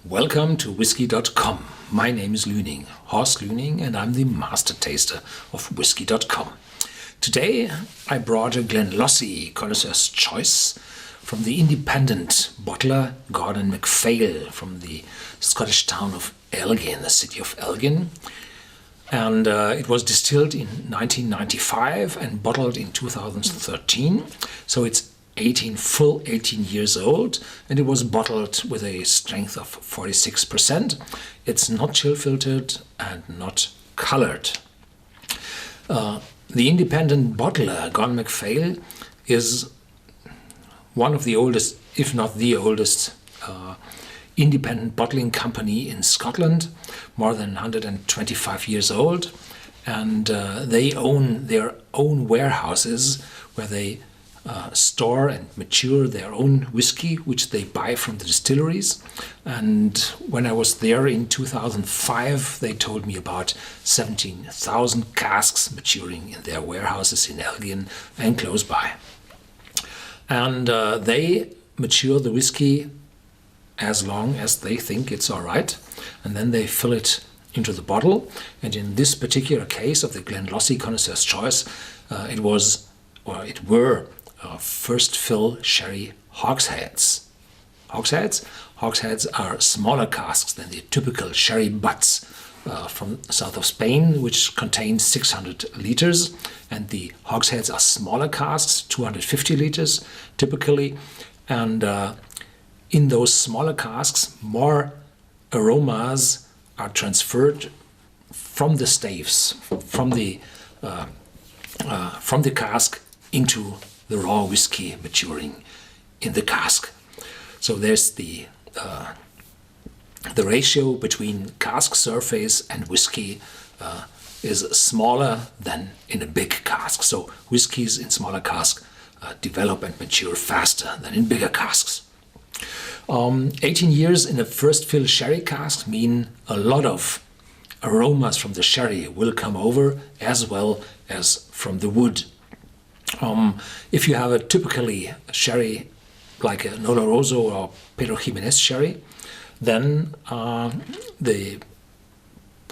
Welcome to Whisky.com. My name is Lüning, Horst Lüning, and I'm the master taster of Whisky.com. Today I brought a Glenlossie Connoisseur's Choice from the independent bottler Gordon MacPhail from the Scottish town of Elgin, the city of Elgin. And it was distilled in 1995 and bottled in 2013. So it's 18 years old, and it was bottled with a strength of 46%. It's not chill filtered and not colored. The independent bottler, Gordon MacPhail, is one of the oldest, if not the oldest, independent bottling company in Scotland, more than 125 years old, and they own their own warehouses where they store and mature their own whiskey, which they buy from the distilleries. And when I was there in 2005, they told me about 17,000 casks maturing in their warehouses in Elgin and close by. And they mature the whiskey as long as they think it's all right, and then they fill it into the bottle. And in this particular case of the Glenlossie Connoisseur's Choice, it were first fill sherry hogsheads. Hogsheads are smaller casks than the typical sherry butts from south of Spain, which contain 600 liters, and the hogsheads are smaller casks, 250 liters typically, and in those smaller casks more aromas are transferred from the staves, from the cask into the raw whiskey maturing in the cask. So there's the ratio between cask surface and whiskey is smaller than in a big cask. So whiskies in smaller casks develop and mature faster than in bigger casks. 18 years in a first fill sherry cask mean a lot of aromas from the sherry will come over, as well as from the wood. If you have a typically sherry like a Oloroso or Pedro Jimenez sherry, then the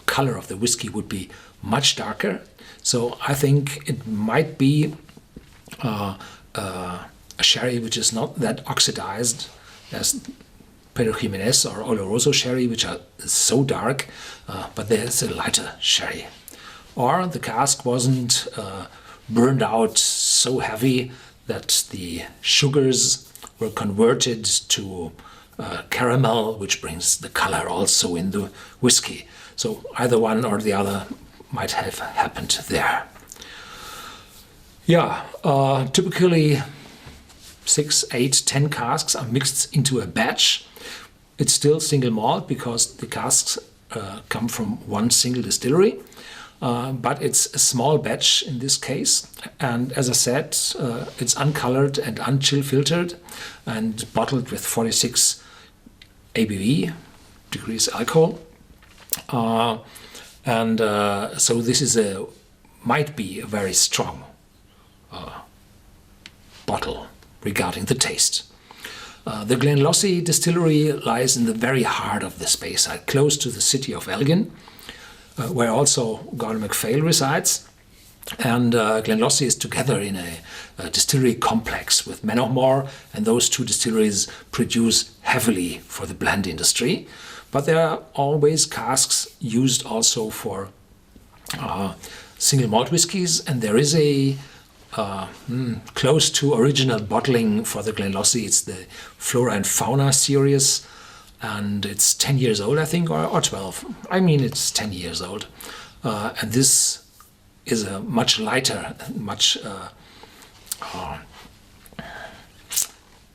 color of the whiskey would be much darker. So I think it might be a sherry which is not that oxidized as Pedro Jimenez or Oloroso sherry, which are so dark, but there's a lighter sherry. Or the cask wasn't burned out so heavy that the sugars were converted to caramel, which brings the color also in the whiskey. So either one or the other might have happened there. Yeah, typically 6, 8, 10 casks are mixed into a batch. It's still single malt because the casks come from one single distillery. But it's a small batch in this case, and as I said, it's uncolored and unchill filtered and bottled with 46 ABV, degrees alcohol, and so this is might be a very strong bottle regarding the taste. The Glenlossie distillery lies in the very heart of the Speyside, close to the city of Elgin, where also Gordon MacPhail resides. And Glenlossie is together in a distillery complex with Menomore, and those two distilleries produce heavily for the blend industry. But there are always casks used also for single malt whiskies, and there is a close to original bottling for the Glenlossie. It's the Flora and Fauna series, and it's 10 years old, I think, or 12. I mean, it's 10 years old. And this is a much lighter, much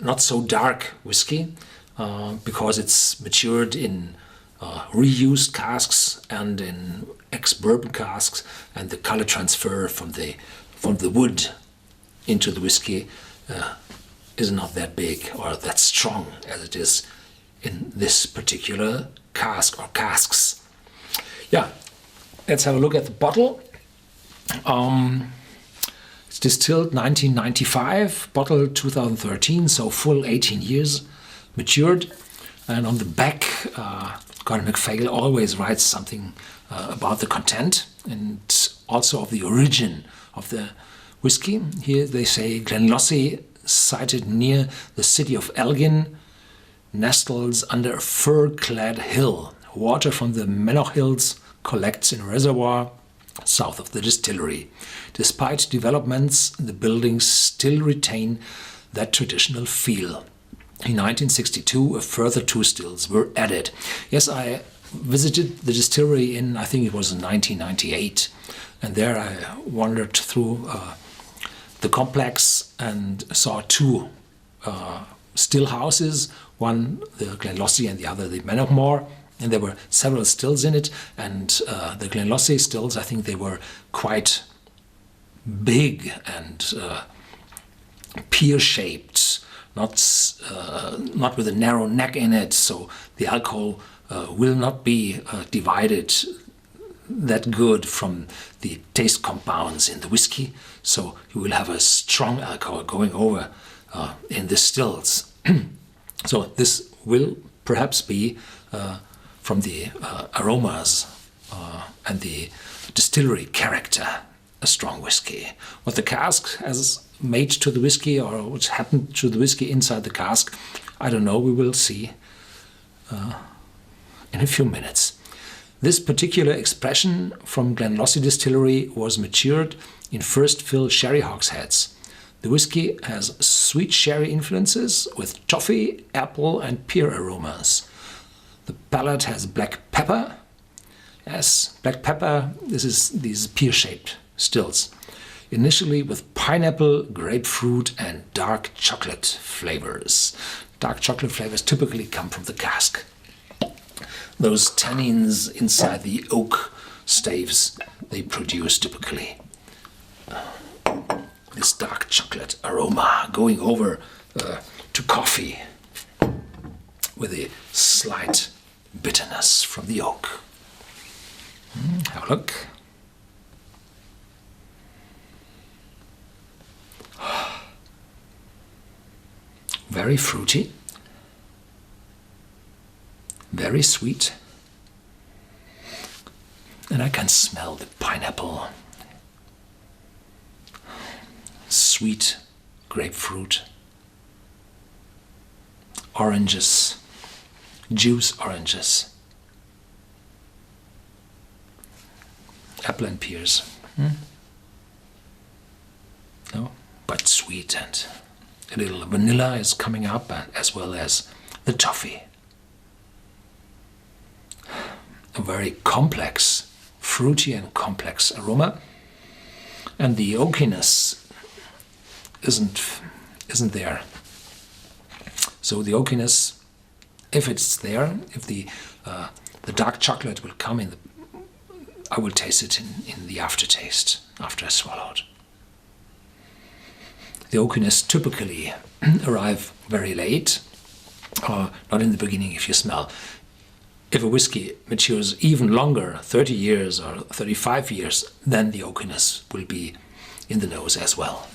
not so dark whiskey, because it's matured in reused casks and in ex-bourbon casks, and the color transfer from the wood into the whiskey is not that big or that strong as it is in this particular cask or casks. Yeah, let's have a look at the bottle. It's distilled 1995, bottled 2013, so full 18 years matured. And on the back, Gordon MacPhail always writes something about the content and also of the origin of the whisky. Here they say Glenlossie, sited near the city of Elgin, nestles under a fir-clad hill. Water from the Menor Hills collects in a reservoir south of the distillery. Despite developments, the buildings still retain that traditional feel. In 1962, a further 2 stills were added. Yes, I visited the distillery in, I think it was in 1998, and there I wandered through the complex and saw 2 still houses, one the Glenlossie and the other the Menor, and there were several stills in it, and the Glenlossie stills, I think they were quite big and pear-shaped, not with a narrow neck in it, so the alcohol will not be divided that good from the taste compounds in the whiskey, so you will have a strong alcohol going over in the stills. So this will perhaps be from the aromas and the distillery character, a strong whiskey. What the cask has made to the whiskey, or what's happened to the whiskey inside the cask, I don't know, we will see in a few minutes. This particular expression from Glenlossie Distillery was matured in first fill sherry hogsheads. The whiskey has sweet sherry influences with toffee, apple and pear aromas. The palate has black pepper. Yes, black pepper, this is these pear-shaped stills. Initially with pineapple, grapefruit and dark chocolate flavors. Dark chocolate flavors typically come from the cask. Those tannins inside the oak staves they produce typically. This dark chocolate aroma going over to coffee with a slight bitterness from the oak. Have a look. Very fruity, very sweet, and I can smell the pineapple, sweet grapefruit, oranges, juice oranges, apple and pears. No, but sweet, and a little vanilla is coming up, as well as the toffee. A very complex, fruity and complex aroma, and the oakiness isn't there. So the oakiness, if it's there, if the dark chocolate will come in, I will taste it in the aftertaste after I swallowed. The oakiness typically arrive very late, or not in the beginning if you smell. If a whiskey matures even longer, 30 years or 35 years, then the oakiness will be in the nose as well.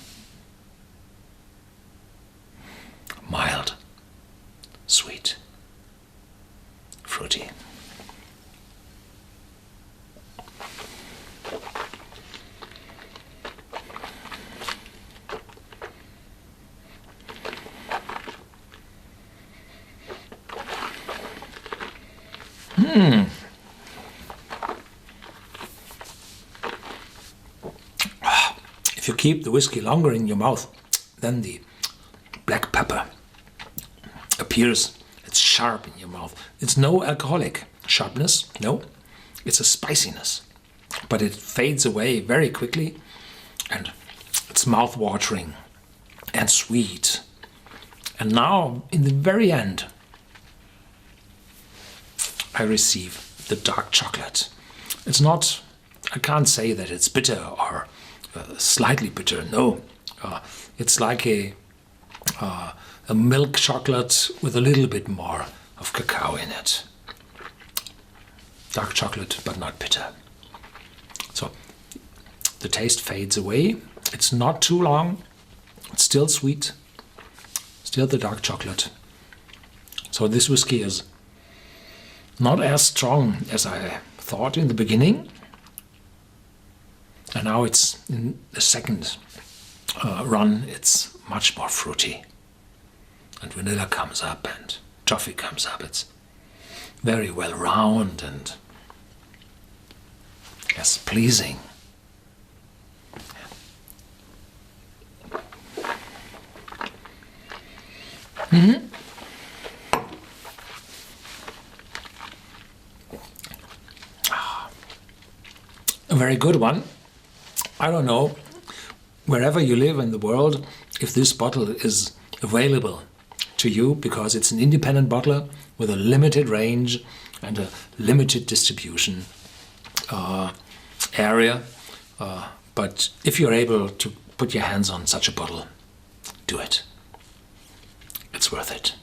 Mild, sweet, fruity. If you keep the whiskey longer in your mouth, then the black pepper appears. It's sharp in your mouth. It's no alcoholic sharpness, no. It's a spiciness, but it fades away very quickly, and it's mouth-watering and sweet. And now, in the very end, I receive the dark chocolate. It's not, I can't say that it's bitter or slightly bitter, no. It's like a milk chocolate with a little bit more of cacao in it. Dark chocolate, but not bitter. So the taste fades away. It's not too long. It's still sweet. Still the dark chocolate. So this whiskey is not as strong as I thought in the beginning. And now it's in the second run, it's much more fruity. And vanilla comes up and toffee comes up. It's very well round and yes, pleasing. A very good one. I don't know, wherever you live in the world, if this bottle is available to you, because it's an independent bottler with a limited range and a limited distribution area. But if you're able to put your hands on such a bottle, do it. It's worth it.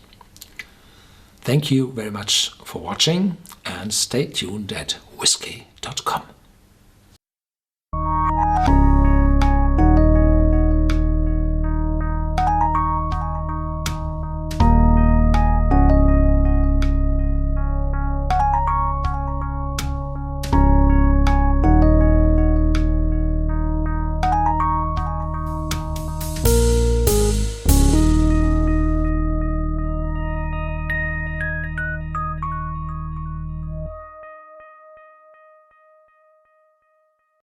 Thank you very much for watching and stay tuned at Whisky.com.